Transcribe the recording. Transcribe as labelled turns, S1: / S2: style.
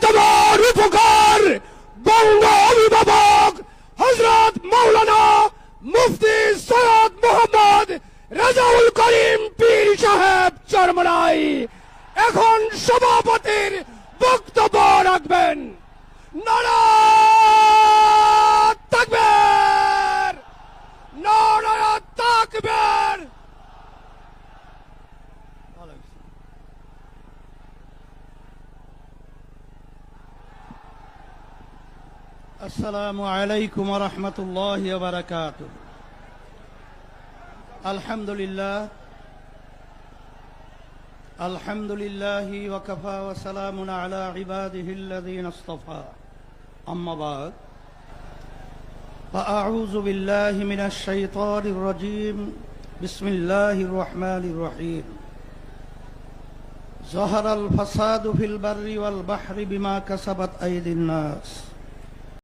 S1: তোমার উপকার বঙ্গ অভিভাবক হযরত মাওলানা মুফতি সৈয়দ মোহাম্মদ রাজাউল করিম পীর সাহেব চরমনাই এখন সভাপতির বক্তব্য রাখবেন। নারা তাকবীর, নারা তাকবীর।
S2: السلام عليكم ورحمة الله وبركاته. الحمد لله وكفى وسلام على عباده الذين اصطفى. أما بعد فأعوذ بالله من الشيطان الرجيم. بسم الله الرحمن الرحيم. ظهر الفساد في البر والبحر بما كسبت أيدي الناس